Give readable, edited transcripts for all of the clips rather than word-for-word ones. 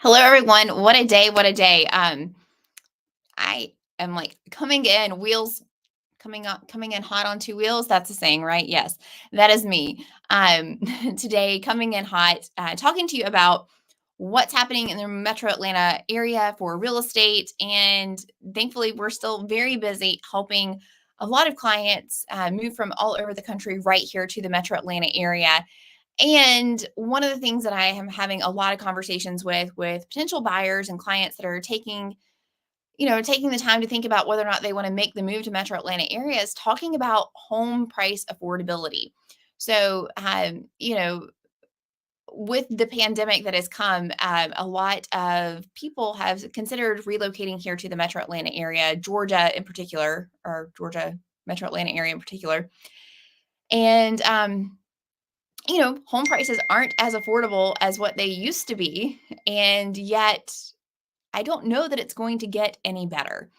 Hello, everyone. What a day. What a day. I am like coming in wheels, coming in hot on two wheels. That's a saying, right? Yes, that is me. Today, coming in hot, talking to you about what's happening in the metro Atlanta area for real estate. And thankfully, we're still very busy helping a lot of clients move from all over the country right here to the metro Atlanta area. And one of the things that I am having a lot of conversations with potential buyers and clients that are taking the time to think about whether or not they want to make the move to Metro Atlanta area is talking about home price affordability. So, with the pandemic that has come, a lot of people have considered relocating here to the Metro Atlanta area, Georgia in particular, or Georgia Metro Atlanta area in particular. And home prices aren't as affordable as what they used to be. And yet, I don't know that it's going to get any better.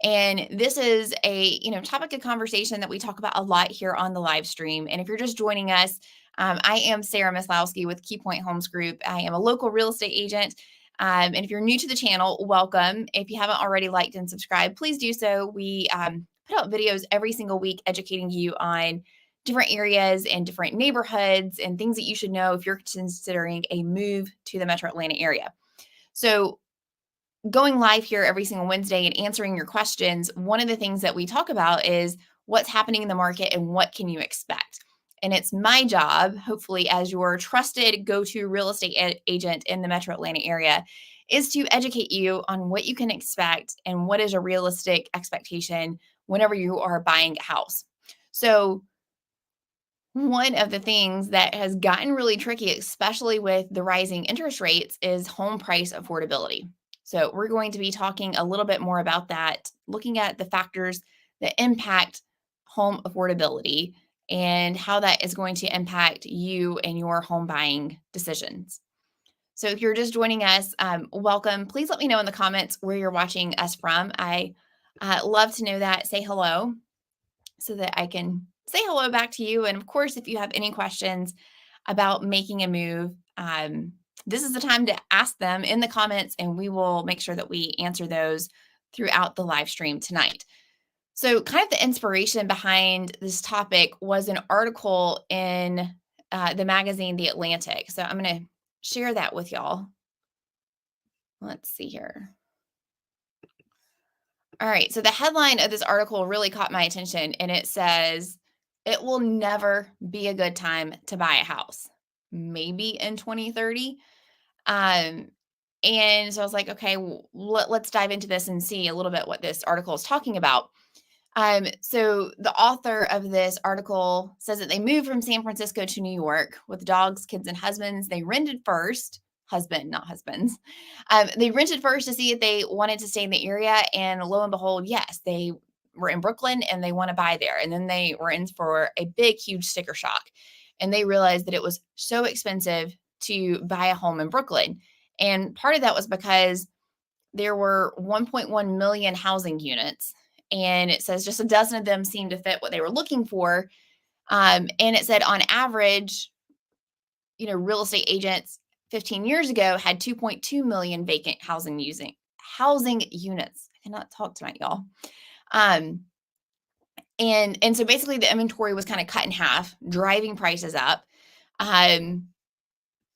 And this is a topic of conversation that we talk about a lot here on the live stream. And if you're just joining us, I am Sarah Maslowski with KeyPoint Homes Group. I am a local real estate agent. And if you're new to the channel, welcome. If you haven't already liked and subscribed, please do so. We put out videos every single week educating you on different areas and different neighborhoods and things that you should know if you're considering a move to the Metro Atlanta area. So going live here every single Wednesday and answering your questions, one of the things that we talk about is what's happening in the market and what can you expect. And it's my job, hopefully, as your trusted go-to real estate agent in the Metro Atlanta area, is to educate you on what you can expect and what is a realistic expectation whenever you are buying a house. So one of the things that has gotten really tricky, especially with the rising interest rates, is home price affordability. So, we're going to be talking a little bit more about that, looking at the factors that impact home affordability and how that is going to impact you and your home buying decisions. So, if you're just joining us, welcome. Please let me know in the comments where you're watching us from. I love to know that. Say hello so that I can say hello back to you. And of course, if you have any questions about making a move, this is the time to ask them in the comments, and we will make sure that we answer those throughout the live stream tonight. So, kind of the inspiration behind this topic was an article in the magazine The Atlantic. So, I'm going to share that with y'all. Let's see here. All right. So the headline of this article really caught my attention, and it says, "It will never be a good time to buy a house, maybe in 2030." Um, and so I was like, okay, let's dive into this and see a little bit what this article is talking about. So the author of this article says that they moved from San Francisco to New York with dogs, kids, and husbands. They rented first, husband, not husbands. They rented first to see if they wanted to stay in the area. And lo and behold, yes, they were in Brooklyn and they want to buy there. And then they were in for a big, huge sticker shock. And they realized that it was so expensive to buy a home in Brooklyn. And part of that was because there were 1.1 million housing units, and it says just a dozen of them seemed to fit what they were looking for. And it said on average, real estate agents 15 years ago had 2.2 million vacant housing units. I cannot talk tonight, y'all. And so basically the inventory was kind of cut in half, driving prices up.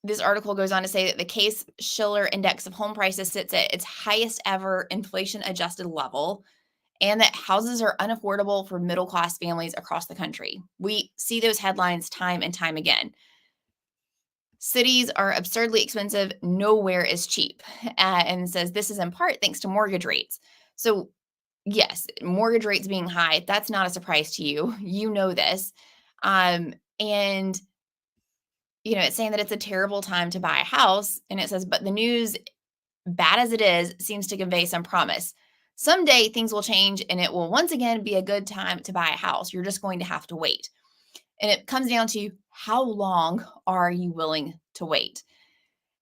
This article goes on to say that the Case-Shiller Index of home prices sits at its highest ever inflation-adjusted level, and that houses are unaffordable for middle-class families across the country. We see those headlines time and time again. Cities are absurdly expensive. Nowhere is cheap. And says this is in part thanks to mortgage rates. So yes, mortgage rates being high, that's not a surprise to you. You know this. And it's saying that it's a terrible time to buy a house. And it says, but the news, bad as it is, seems to convey some promise. Someday things will change and it will once again be a good time to buy a house. You're just going to have to wait. And it comes down to how long are you willing to wait?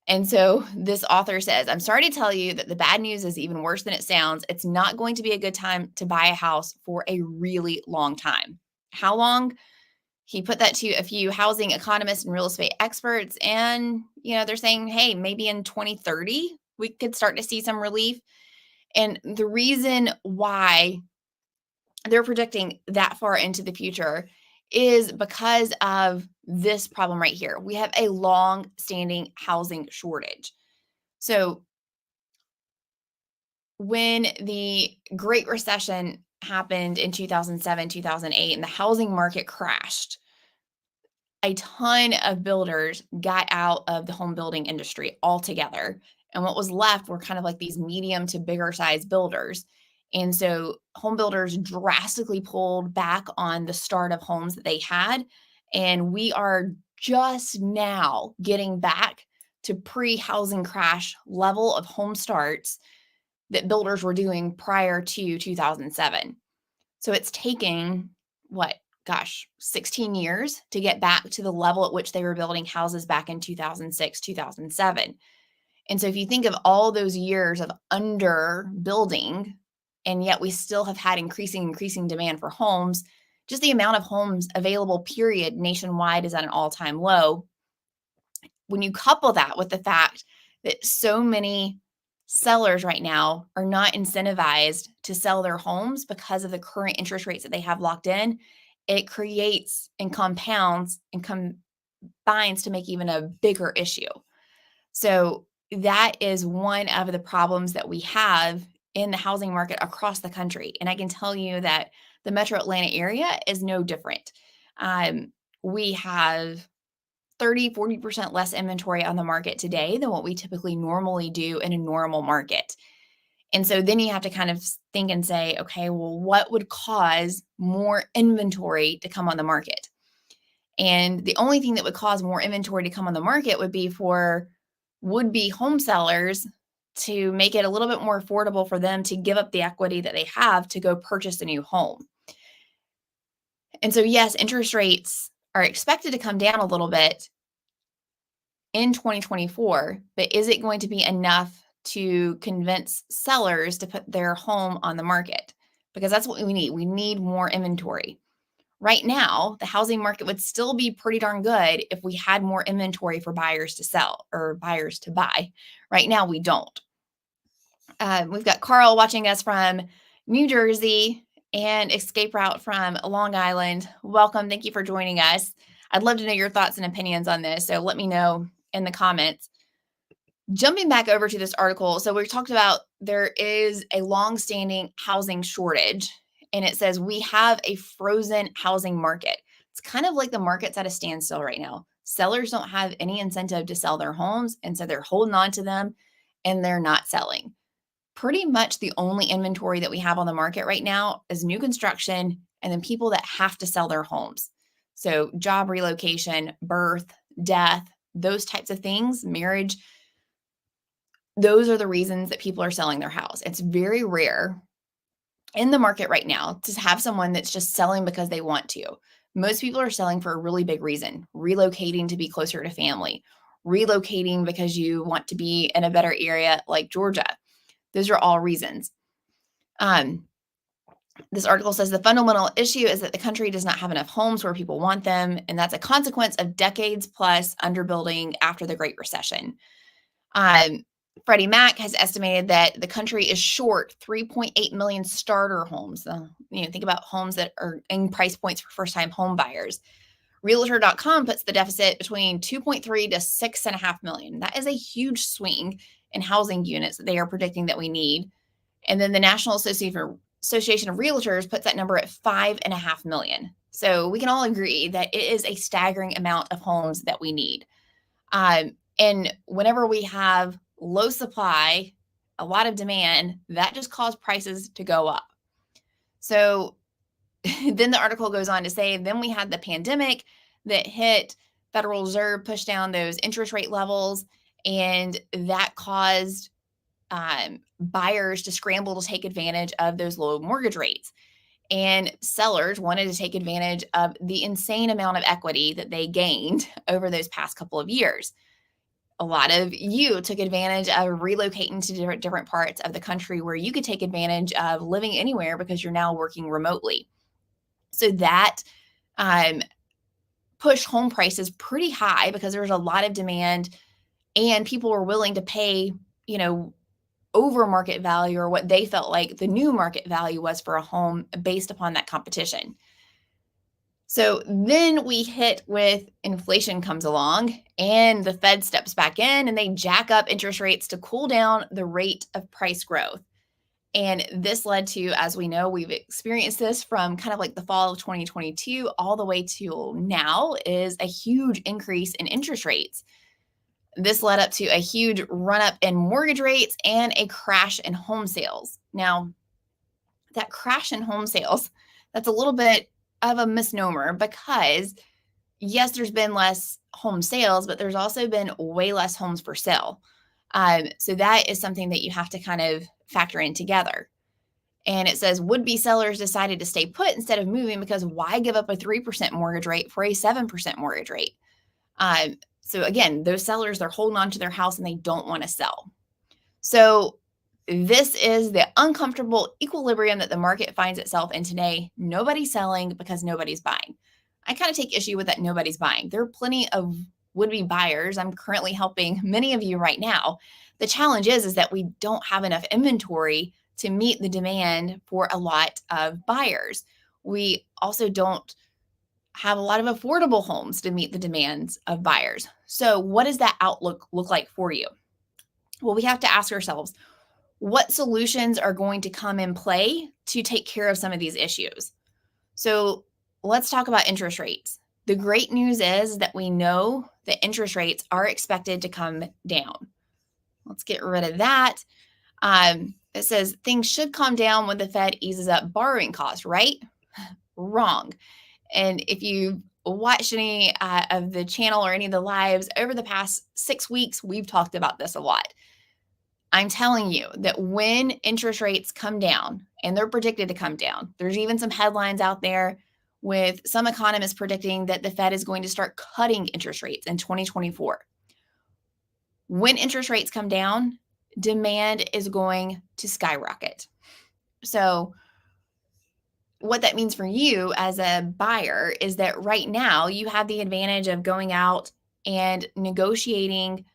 And so this author says, I'm sorry to tell you that the bad news is even worse than it sounds. It's not going to be a good time to buy a house for a really long time. How long? He put that to a few housing economists and real estate experts. And, they're saying, hey, maybe in 2030 we could start to see some relief. And the reason why they're projecting that far into the future is because of this problem right here. We have a long standing housing shortage. So when the Great Recession happened in 2007, 2008, and the housing market crashed, a ton of builders got out of the home building industry altogether. And what was left were kind of like these medium to bigger size builders. And so home builders drastically pulled back on the start of homes that they had. And we are just now getting back to pre housing crash level of home starts that builders were doing prior to 2007. So it's taking what, gosh, 16 years to get back to the level at which they were building houses back in 2006, 2007. And so if you think of all those years of under building, and yet we still have had increasing demand for homes, just the amount of homes available, period, nationwide is at an all-time low. When you couple that with the fact that so many sellers right now are not incentivized to sell their homes because of the current interest rates that they have locked in, it creates and compounds and combines to make even a bigger issue. So that is one of the problems that we have in the housing market across the country. And I can tell you that the metro Atlanta area is no different. We have 30-40% less inventory on the market today than what we typically normally do in a normal market. And so then you have to kind of think and say, okay, well, what would cause more inventory to come on the market? And the only thing that would cause more inventory to come on the market would be for would-be home sellers to make it a little bit more affordable for them to give up the equity that they have to go purchase a new home. And so, yes, interest rates are expected to come down a little bit in 2024, but is it going to be enough to convince sellers to put their home on the market? Because that's what we need. We need more inventory. Right now, the housing market would still be pretty darn good if we had more inventory for buyers to sell or buyers to buy. Right now, we don't. We've got Carl watching us from New Jersey and Escape Route from Long Island. Welcome. Thank you for joining us. I'd love to know your thoughts and opinions on this. So let me know in the comments. Jumping back over to this article. So we talked about there is a long-standing housing shortage, and it says we have a frozen housing market. It's kind of like the market's at a standstill right now. Sellers don't have any incentive to sell their homes, and so they're holding on to them and they're not selling. Pretty much the only inventory that we have on the market right now is new construction and then people that have to sell their homes. So job relocation, birth, death, those types of things, marriage, those are the reasons that people are selling their house. It's very rare in the market right now to have someone that's just selling because they want to. Most people are selling for a really big reason, relocating to be closer to family, relocating because you want to be in a better area like Georgia. Those are all reasons. This article says the fundamental issue is that the country does not have enough homes where people want them, and that's a consequence of decades plus underbuilding after the Great Recession. Freddie Mac has estimated that the country is short 3.8 million starter homes. Think about homes that are in price points for first-time home buyers. Realtor.com puts the deficit between 2.3 to 6.5 million. That is a huge swing in housing units that they are predicting that we need. And then the National Association of Realtors puts that number at 5.5 million. So we can all agree that it is a staggering amount of homes that we need. And whenever we have low supply, a lot of demand, that just caused prices to go up. So then the article goes on to say, then we had the pandemic that hit. Federal Reserve pushed down those interest rate levels, and that caused buyers to scramble to take advantage of those low mortgage rates. And sellers wanted to take advantage of the insane amount of equity that they gained over those past couple of years. A lot of you took advantage of relocating to different parts of the country where you could take advantage of living anywhere because you're now working remotely. So that pushed home prices pretty high because there was a lot of demand and people were willing to pay over market value or what they felt like the new market value was for a home based upon that competition. So then we hit with inflation comes along and the Fed steps back in and they jack up interest rates to cool down the rate of price growth. And this led to, as we know, we've experienced this from kind of like the fall of 2022 all the way to now, is a huge increase in interest rates. This led up to a huge run up in mortgage rates and a crash in home sales. Now, that crash in home sales, that's a little bit of a misnomer because yes, there's been less home sales, but there's also been way less homes for sale. So that is something that you have to kind of factor in together. And it says would-be sellers decided to stay put instead of moving because why give up a 3% mortgage rate for a 7% mortgage rate? So again, those sellers, they're holding on to their house and they don't want to sell. So this is the uncomfortable equilibrium that the market finds itself in today. Nobody's selling because nobody's buying. I kind of take issue with that nobody's buying. There are plenty of would-be buyers. I'm currently helping many of you right now. The challenge is that we don't have enough inventory to meet the demand for a lot of buyers. We also don't have a lot of affordable homes to meet the demands of buyers. So what does that outlook look like for you? Well, we have to ask ourselves, what solutions are going to come in play to take care of some of these issues? So let's talk about interest rates. The great news is that we know that interest rates are expected to come down. Let's get rid of that. It says things should calm down when the Fed eases up borrowing costs, right? Wrong. And if you watched any of the channel or any of the lives over the past 6 weeks, we've talked about this a lot. I'm telling you that when interest rates come down, and they're predicted to come down, there's even some headlines out there with some economists predicting that the Fed is going to start cutting interest rates in 2024. When interest rates come down, demand is going to skyrocket. So what that means for you as a buyer is that right now you have the advantage of going out and negotiating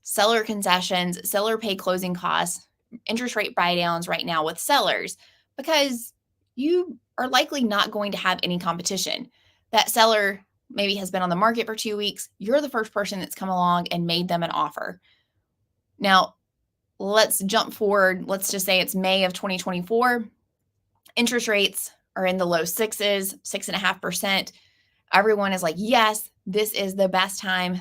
seller concessions, seller pay closing costs, interest rate buy downs right now with sellers because you are likely not going to have any competition. That seller maybe has been on the market for 2 weeks. You're the first person that's come along and made them an offer. Now, let's jump forward. Let's just say it's May of 2024. Interest rates are in the low sixes, 6.5%. Everyone is like, yes, this is the best time.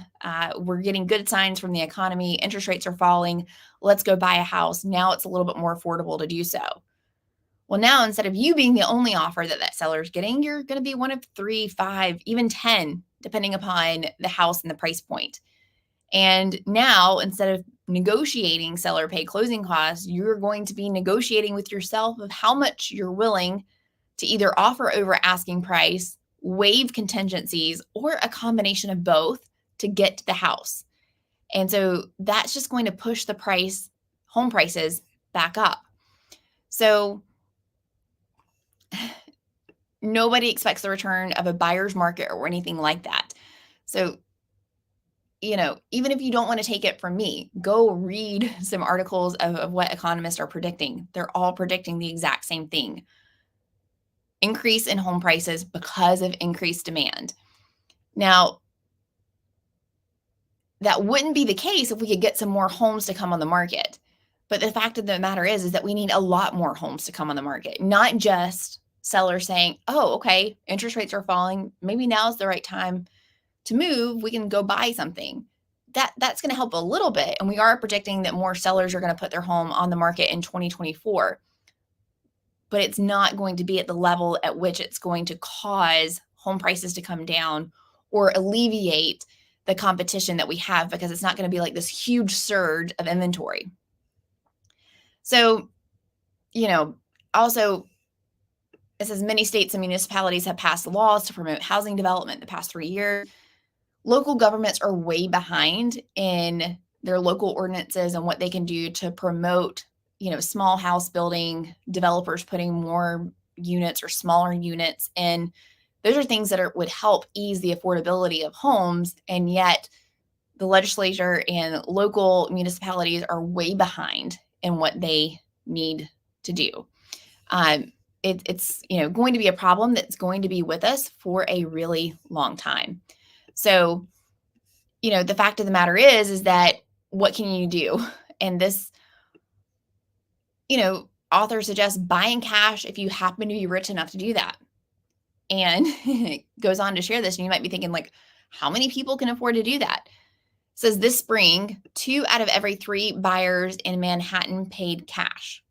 We're getting good signs from the economy. Interest rates are falling. Let's go buy a house. Now it's a little bit more affordable to do so. Well, now instead of you being the only offer that seller is getting, you're going to be one of 3, 5, even 10, depending upon the house and the price point. And now instead of negotiating seller pay closing costs, you're going to be negotiating with yourself of how much you're willing to either offer over asking price, waive contingencies, or a combination of both to get to the house. And so that's just going to push the home prices back up. So nobody expects the return of a buyer's market or anything like that. So, even if you don't want to take it from me, go read some articles of what economists are predicting. They're all predicting the exact same thing. Increase in home prices because of increased demand. Now, that wouldn't be the case if we could get some more homes to come on the market. But the fact of the matter is that we need a lot more homes to come on the market, not just sellers saying, oh, okay, interest rates are falling. Maybe now's the right time to move. We can go buy something. That's going to help a little bit. And we are predicting that more sellers are going to put their home on the market in 2024. But it's not going to be at the level at which it's going to cause home prices to come down or alleviate the competition that we have, because it's not going to be like this huge surge of inventory. So, also it says many states and municipalities have passed laws to promote housing development the past 3 years. Local governments are way behind in their local ordinances and what they can do to promote, small house building, developers putting more units or smaller units in. Those are things that would help ease the affordability of homes. And yet the legislature and local municipalities are way behind in what they need to do. It's going to be a problem that's going to be with us for a really long time. So, the fact of the matter is that what can you do? And this, author suggests buying cash if you happen to be rich enough to do that. And it goes on to share this, and you might be thinking, like, how many people can afford to do that? It says this spring, 2 out of every 3 buyers in Manhattan paid cash.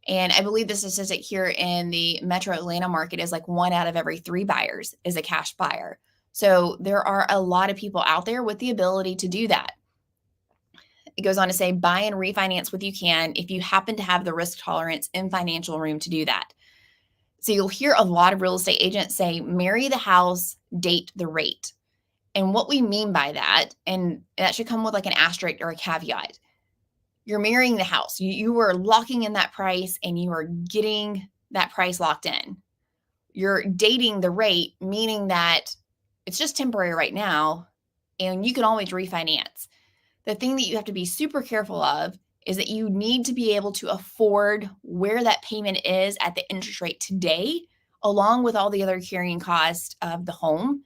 And I believe the statistic here in the Metro Atlanta market is like 1 out of every 3 buyers is a cash buyer. So there are a lot of people out there with the ability to do that. It goes on to say, buy and refinance what you can if you happen to have the risk tolerance and financial room to do that. So you'll hear a lot of real estate agents say, marry the house, date the rate. And what we mean by that, and that should come with like an asterisk or a caveat, you're marrying the house. You are locking in that price and you are getting that price locked in. You're dating the rate, meaning that it's just temporary right now and you can always refinance. The thing that you have to be super careful of is that you need to be able to afford where that payment is at the interest rate today, along with all the other carrying costs of the home.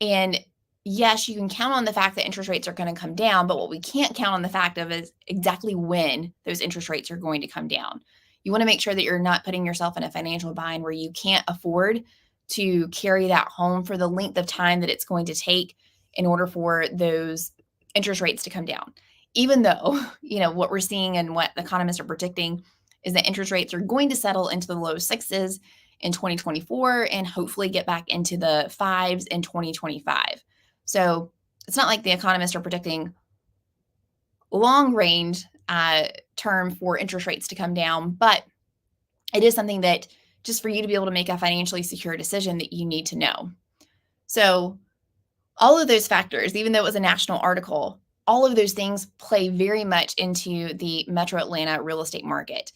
And yes, you can count on the fact that interest rates are going to come down, but what we can't count on the fact of is exactly when those interest rates are going to come down. You want to make sure that you're not putting yourself in a financial bind where you can't afford to carry that home for the length of time that it's going to take in order for those interest rates to come down. Even though, what we're seeing and what economists are predicting is that interest rates are going to settle into the low sixes in 2024 and hopefully get back into the fives in 2025. So it's not like the economists are predicting long range term for interest rates to come down, but it is something that just for you to be able to make a financially secure decision that you need to know. So all of those factors, even though it was a national article, all of those things play very much into the Metro Atlanta real estate market.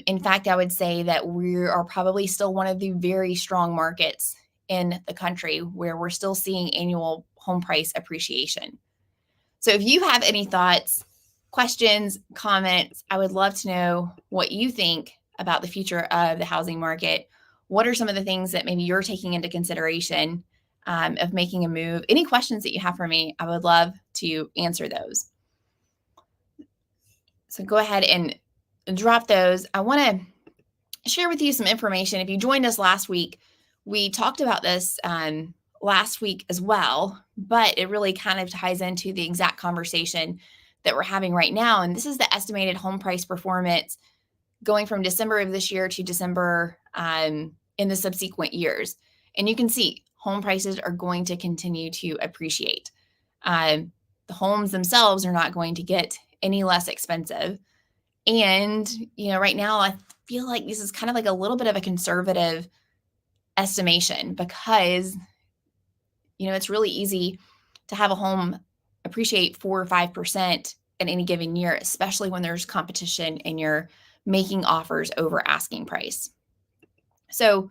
In fact, I would say that we are probably still one of the very strong markets in the country where we're still seeing annual home price appreciation. So if you have any thoughts, questions, comments, I would love to know what you think about the future of the housing market. What are some of the things that maybe you're taking into consideration of making a move? Any questions that you have for me, I would love to answer those. So go ahead and drop those. I want to share with you some information. If you joined us last week, we talked about this last week as well, but it really kind of ties into the exact conversation that we're having right now. And this is the estimated home price performance going from December of this year to December in the subsequent years. And you can see home prices are going to continue to appreciate. The homes themselves are not going to get any less expensive. And, right now I feel like this is kind of like a little bit of a conservative estimation because, it's really easy to have a home appreciate 4 or 5% in any given year, especially when there's competition and you're making offers over asking price. So,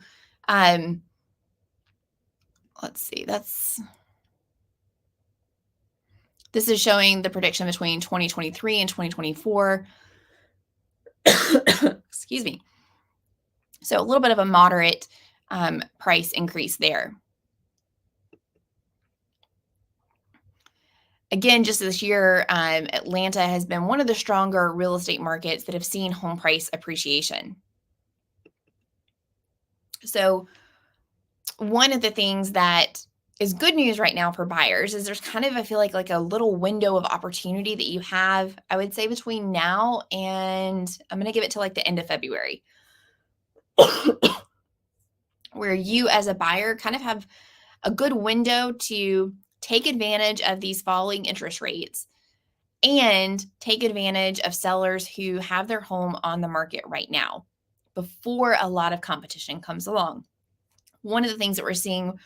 let's see, this is showing the prediction between 2023 and 2024. Excuse me. So a little bit of a moderate price increase there. Again, just this year, Atlanta has been one of the stronger real estate markets that have seen home price appreciation. So one of the things that is good news right now for buyers is there's kind of, I feel like a little window of opportunity that you have, I would say between now and I'm going to give it to like the end of February, where you as a buyer kind of have a good window to take advantage of these falling interest rates and take advantage of sellers who have their home on the market right now before a lot of competition comes along. One of the things that we're seeing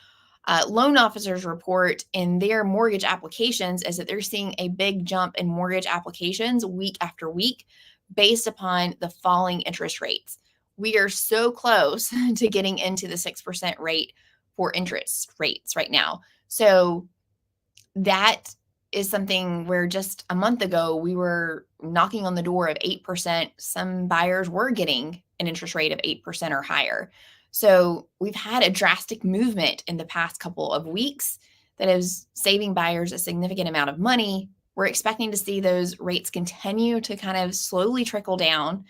loan officers report in their mortgage applications is that they're seeing a big jump in mortgage applications week after week based upon the falling interest rates. We are so close to getting into the 6% rate for interest rates right now. So that is something where just a month ago we were knocking on the door of 8%. Some buyers were getting an interest rate of 8% or higher. So we've had a drastic movement in the past couple of weeks that is saving buyers a significant amount of money. We're expecting to see those rates continue to kind of slowly trickle down.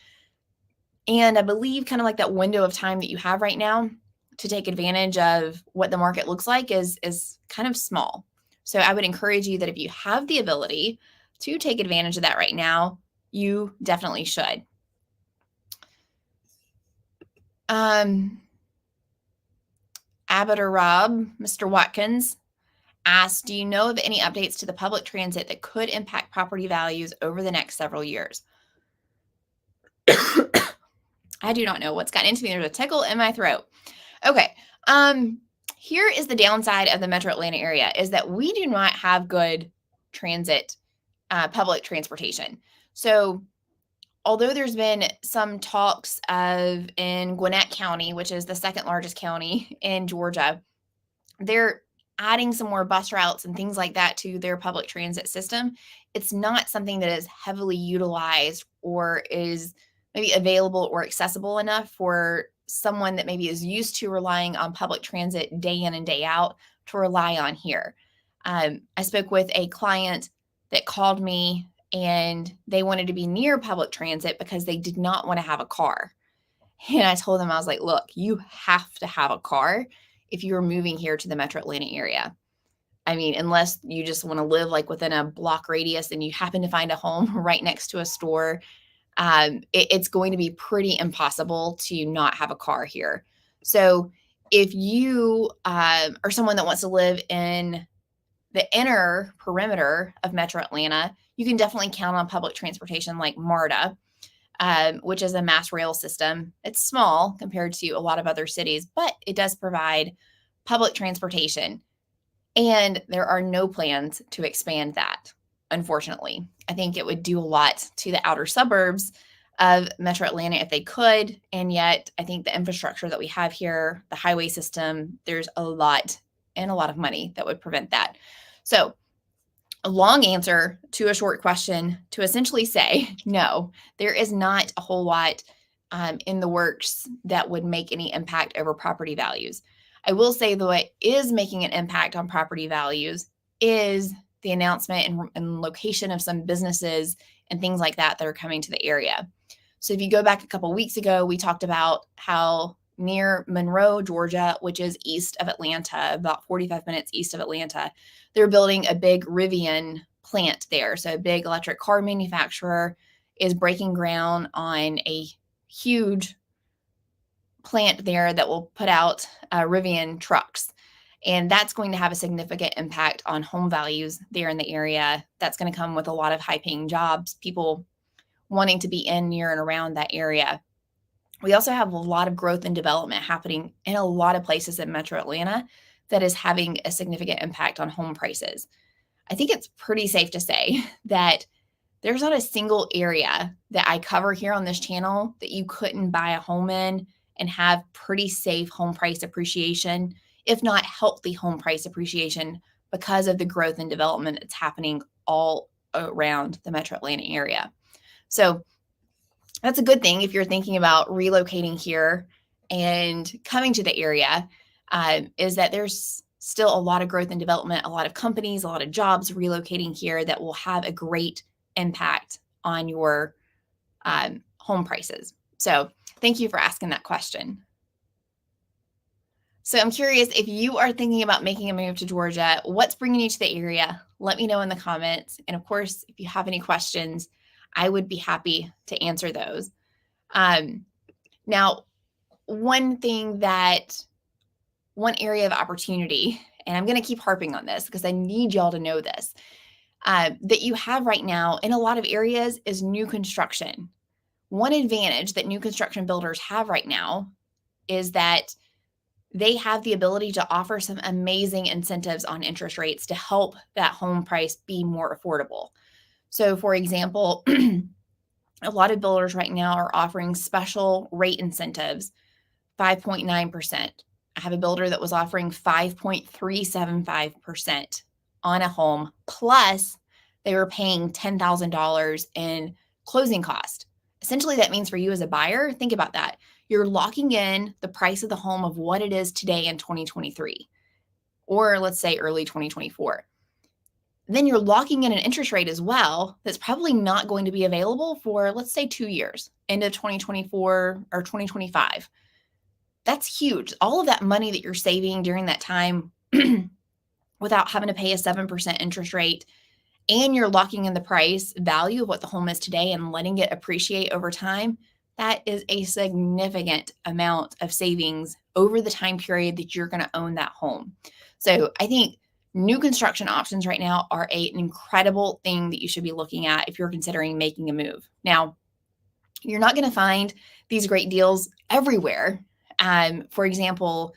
And I believe kind of like that window of time that you have right now to take advantage of what the market looks like is kind of small. So I would encourage you that if you have the ability to take advantage of that right now, you definitely should. Abbott or Rob, Mr. Watkins asked, do you know of any updates to the public transit that could impact property values over the next several years? I do not know what's gotten into me. There's a tickle in my throat. Okay. Here is the downside of the Metro Atlanta area is that we do not have good transit, public transportation. So although there's been some talks of in Gwinnett County, which is the second largest county in Georgia, they're adding some more bus routes and things like that to their public transit system. It's not something that is heavily utilized or is maybe available or accessible enough for someone that maybe is used to relying on public transit day in and day out to rely on here. I spoke with a client that called me and they wanted to be near public transit because they did not want to have a car. And I told them, I was like, look, you have to have a car if you're moving here to the Metro Atlanta area. I mean, unless you just want to live like within a block radius and you happen to find a home right next to a store, it's going to be pretty impossible to not have a car here. So if you are someone that wants to live in the inner perimeter of Metro Atlanta, you can definitely count on public transportation like MARTA, which is a mass rail system. It's small compared to a lot of other cities, but it does provide public transportation. And there are no plans to expand that, unfortunately. I think it would do a lot to the outer suburbs of Metro Atlanta if they could. And yet, I think the infrastructure that we have here, the highway system, there's a lot of money that would prevent that. So, a long answer to a short question to essentially say, no, there is not a whole lot in the works that would make any impact over property values. I will say, though, it is making an impact on property values is the announcement and location of some businesses and things like that that are coming to the area. So if you go back a couple weeks ago, we talked about how near Monroe, Georgia, which is east of Atlanta, about 45 minutes east of Atlanta, they're building a big Rivian plant there. So a big electric car manufacturer is breaking ground on a huge plant there that will put out Rivian trucks. And that's going to have a significant impact on home values there in the area. That's going to come with a lot of high paying jobs, people wanting to be in, near, and around that area. We also have a lot of growth and development happening in a lot of places in Metro Atlanta that is having a significant impact on home prices. I think it's pretty safe to say that there's not a single area that I cover here on this channel that you couldn't buy a home in and have pretty safe home price appreciation, if not healthy home price appreciation, because of the growth and development that's happening all around the Metro Atlanta area. So that's a good thing if you're thinking about relocating here and coming to the area, is that there's still a lot of growth and development, a lot of companies, a lot of jobs relocating here that will have a great impact on your home prices. So thank you for asking that question. So I'm curious, if you are thinking about making a move to Georgia, what's bringing you to the area? Let me know in the comments. And of course, if you have any questions, I would be happy to answer those. Now, one area of opportunity, and I'm going to keep harping on this because I need y'all to know this, that you have right now in a lot of areas is new construction. One advantage that new construction builders have right now is that they have the ability to offer some amazing incentives on interest rates to help that home price be more affordable. So, for example, a lot of builders right now are offering special rate incentives, 5.9%. I have a builder that was offering 5.375% on a home, plus they were paying $10,000 in closing cost. Essentially, that means for you as a buyer, think about that. You're locking in the price of the home of what it is today in 2023, or let's say early 2024. Then you're locking in an interest rate as well that's probably not going to be available for, let's say, 2 years, into 2024 or 2025. That's huge. All of that money that you're saving during that time without having to pay a 7% interest rate, and you're locking in the price value of what the home is today and letting it appreciate over time, that is a significant amount of savings over the time period that you're going to own that home. So I think new construction options right now are an incredible thing that you should be looking at if you're considering making a move. Now, you're not going to find these great deals everywhere. For example,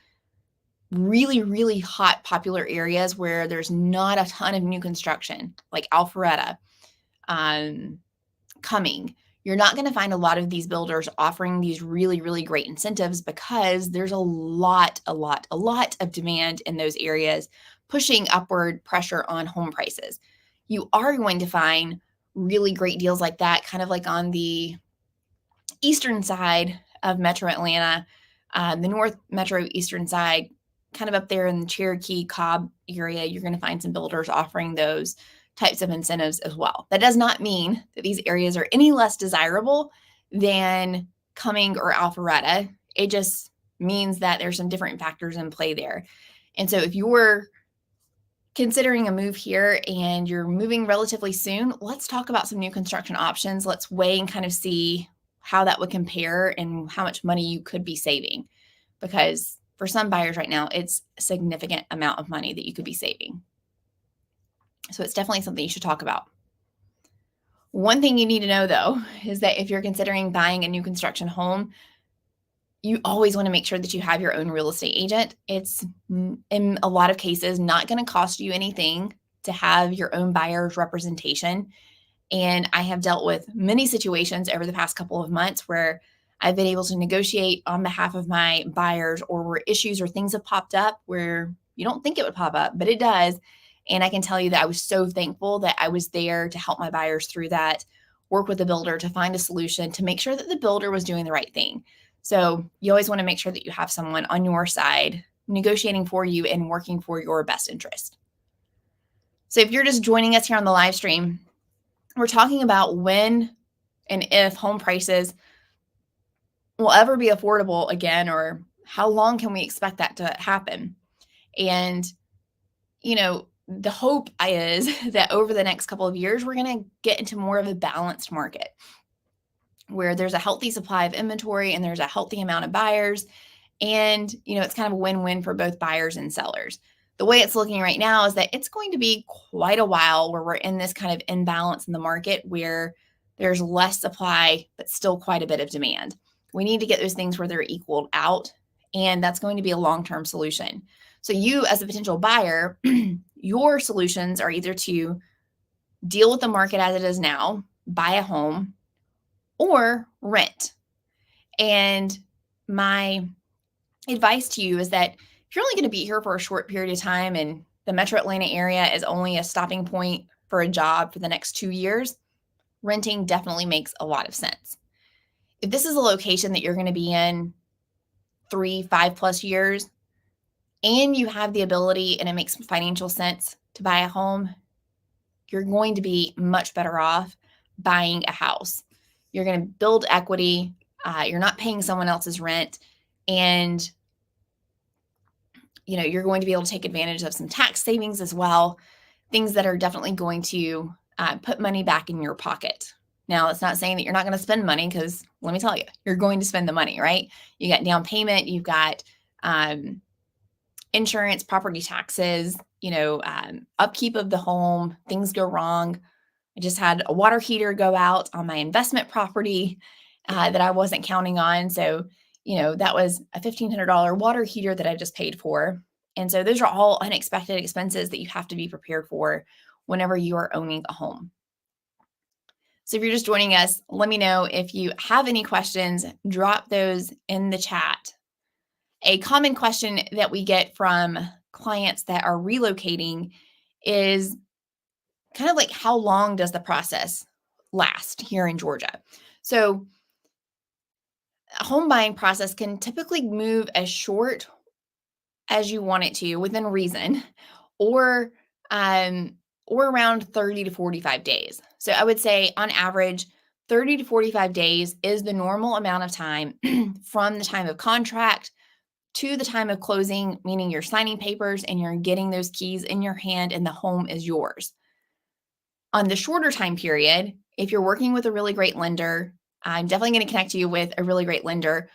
really, really hot, popular areas where there's not a ton of new construction, like Alpharetta, Cumming. You're not going to find a lot of these builders offering these really, really great incentives because there's a lot of demand in those areas, pushing upward pressure on home prices. You are going to find really great deals like that, kind of like on the eastern side of Metro Atlanta, the North Metro eastern side, kind of up there in the Cherokee, Cobb area. You're going to find some builders offering those types of incentives as well. That does not mean that these areas are any less desirable than Cumming or Alpharetta. It just means that there's some different factors in play there. And so if you're considering a move here and you're moving relatively soon, let's talk about some new construction options. Let's weigh and kind of see how that would compare and how much money you could be saving. Because for some buyers right now, it's a significant amount of money that you could be saving. So it's definitely something you should talk about. One thing you need to know, though, is that if you're considering buying a new construction home, you always want to make sure that you have your own real estate agent. It's, in a lot of cases, not going to cost you anything to have your own buyer's representation. And I have dealt with many situations over the past couple of months where I've been able to negotiate on behalf of my buyers, or where issues or things have popped up where you don't think it would pop up, but it does. And I can tell you that I was so thankful that I was there to help my buyers through that, work with the builder to find a solution to make sure that the builder was doing the right thing. So you always want to make sure that you have someone on your side negotiating for you and working for your best interest. So if you're just joining us here on the live stream, we're talking about when and if home prices will ever be affordable again, or how long can we expect that to happen. And, the hope is that over the next couple of years, we're going to get into more of a balanced market where there's a healthy supply of inventory and there's a healthy amount of buyers. And, it's kind of a win-win for both buyers and sellers. The way it's looking right now is that it's going to be quite a while where we're in this kind of imbalance in the market where there's less supply, but still quite a bit of demand. We need to get those things where they're equaled out, and that's going to be a long-term solution. So you, as a potential buyer, your solutions are either to deal with the market as it is now, buy a home, or rent. And my advice to you is that if you're only going to be here for a short period of time and the Metro Atlanta area is only a stopping point for a job for the next 2 years, renting definitely makes a lot of sense. If this is a location that you're going to be in 3, 5+ years, and you have the ability and it makes financial sense to buy a home, you're going to be much better off buying a house. You're going to build equity. You're not paying someone else's rent. And, you're going to be able to take advantage of some tax savings as well. Things that are definitely going to put money back in your pocket. Now, it's not saying that you're not going to spend money, because let me tell you, you're going to spend the money, right? You got down payment, you've got insurance, property taxes, upkeep of the home. Things go wrong. I just had a water heater go out on my investment property that I wasn't counting on. So, that was a $1,500 water heater that I just paid for. And so those are all unexpected expenses that you have to be prepared for whenever you are owning a home. So if you're just joining us, let me know if you have any questions, drop those in the chat. A common question that we get from clients that are relocating is kind of like how long does the process last here in Georgia? So, a home buying process can typically move as short as you want it to within reason, or um or around 30 to 45 days. So I would say on average 30 to 45 days is the normal amount of time from the time of contract to the time of closing, meaning you're signing papers and you're getting those keys in your hand and the home is yours. On the shorter time period, if you're working with a really great lender, I'm definitely going to connect you with a really great lender.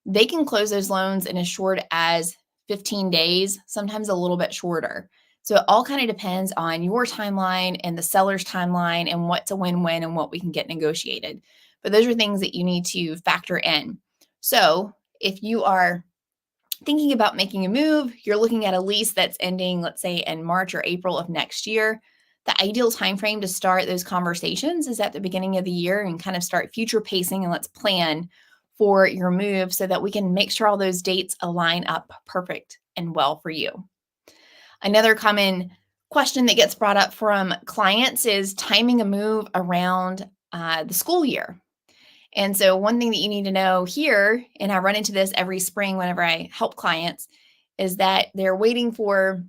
They can close those loans in as short as 15 days, sometimes a little bit shorter. So it all kind of depends on your timeline and the seller's timeline and what's a win-win and what we can get negotiated. But those are things that you need to factor in. So if you are thinking about making a move, you're looking at a lease that's ending, let's say in March or April of next year. The ideal timeframe to start those conversations is at the beginning of the year and kind of start future pacing and let's plan for your move so that we can make sure all those dates align up perfect and well for you. Another common question that gets brought up from clients is timing a move around the school year. And so, one thing that you need to know here, and I run into this every spring whenever I help clients, is that they're waiting for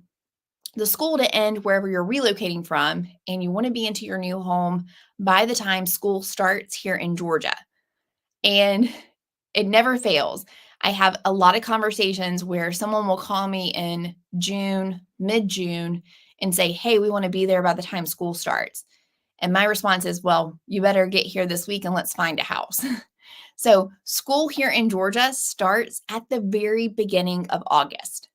the school to end wherever you're relocating from, and you want to be into your new home by the time school starts here in Georgia. And it never fails. I have a lot of conversations where someone will call me in June, mid June, and say, "Hey, we want to be there by the time school starts." And my response is, "Well, you better get here this week and let's find a house." So, school here in Georgia starts at the very beginning of August.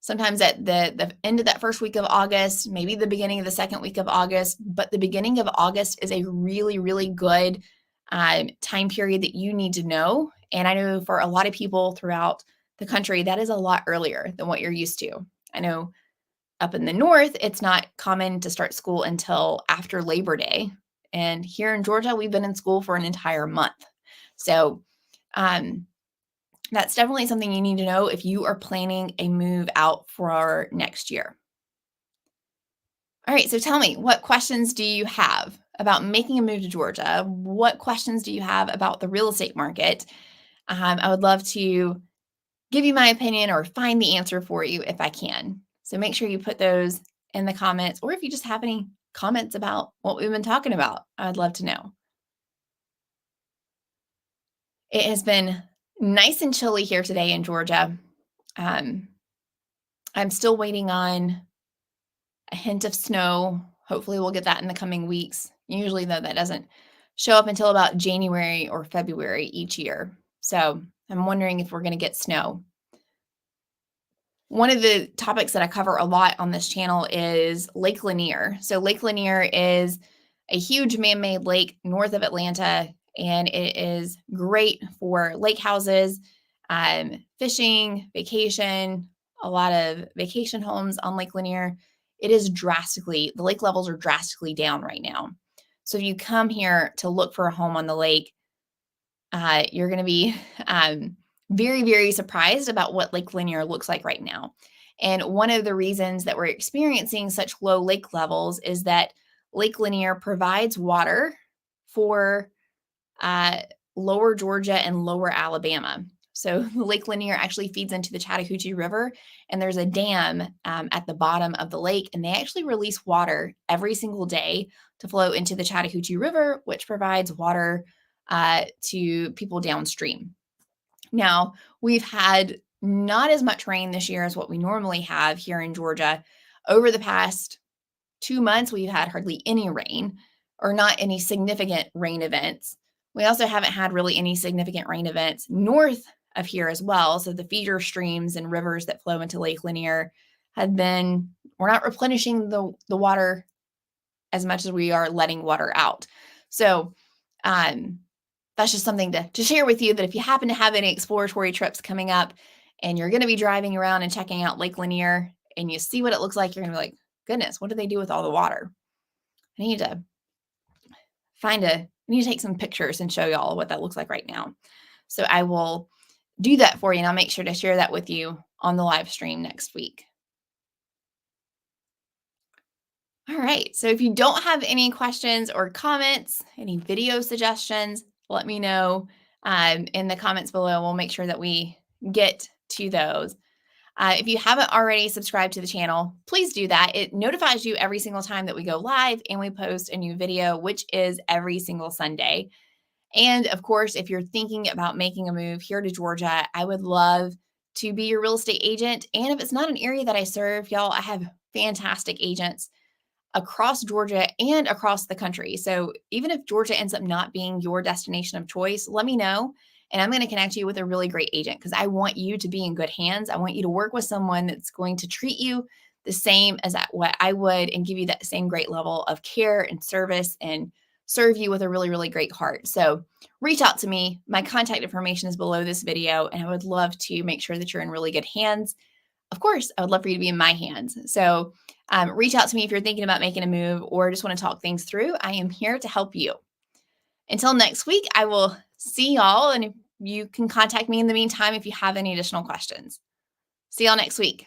Sometimes at the end of that first week of August, maybe the beginning of the second week of August, but the beginning of August is a really, really good time period that you need to know. And I know for a lot of people throughout the country, that is a lot earlier than what you're used to. I know up in the north, it's not common to start school until after Labor Day. And here in Georgia, we've been in school for an entire month. So, um, that's definitely something you need to know if you are planning a move out for next year. All right, so tell me, what questions do you have about making a move to Georgia? What questions do you have about the real estate market? I would love to give you my opinion or find the answer for you if I can. So make sure you put those in the comments, or if you just have any comments about what we've been talking about, I'd love to know. It has been nice and chilly here today in Georgia. Um, I'm still waiting on a hint of snow. Hopefully, we'll get that in the coming weeks. Usually, though, that doesn't show up until about January or February each year. So I'm wondering if we're going to get snow. One of the topics that I cover a lot on this channel is Lake Lanier. So, Lake Lanier is a huge man made lake north of Atlanta, and it is great for lake houses, fishing, vacation, a lot of vacation homes on Lake Lanier. It is drastically, the lake levels are drastically down right now. So, if you come here to look for a home on the lake, you're going to be very, very surprised about what Lake Lanier looks like right now. And one of the reasons that we're experiencing such low lake levels is that Lake Lanier provides water for uh, lower Georgia and lower Alabama. So Lake Lanier actually feeds into the Chattahoochee River, and there's a dam at the bottom of the lake, and they actually release water every single day to flow into the Chattahoochee River, which provides water to people downstream. Now, we've had not as much rain this year as what we normally have here in Georgia. Over the past 2 months, we've had hardly any rain or not any significant rain events. We also haven't had really any significant rain events north of here as well. So the feeder streams and rivers that flow into Lake Lanier we're not replenishing the water as much as we are letting water out. So um, that's just something to share with you, that if you happen to have any exploratory trips coming up and you're going to be driving around and checking out Lake Lanier and you see what it looks like, you're going to be like, goodness, what do they do with all the water? I need to I need to take some pictures and show y'all what that looks like right now. So I will do that for you, and I'll make sure to share that with you on the live stream next week. All right. So if you don't have any questions or comments, any video suggestions, let me know in the comments below. We'll make sure that we get to those. If you haven't already subscribed to the channel, please do that. It notifies you every single time that we go live and we post a new video, which is every single Sunday. And of course, if you're thinking about making a move here to Georgia, I would love to be your real estate agent. And if it's not an area that I serve, y'all, I have fantastic agents across Georgia and across the country. So even if Georgia ends up not being your destination of choice, let me know. And I'm going to connect you with a really great agent because I want you to be in good hands. I want you to work with someone that's going to treat you the same as what I would and give you that same great level of care and service and serve you with a really, really great heart. So reach out to me. My contact information is below this video, and I would love to make sure that you're in really good hands. Of course, I would love for you to be in my hands. So reach out to me if you're thinking about making a move or just want to talk things through. I am here to help you. Until next week, I will see y'all. And you can contact me in the meantime if you have any additional questions. See y'all next week.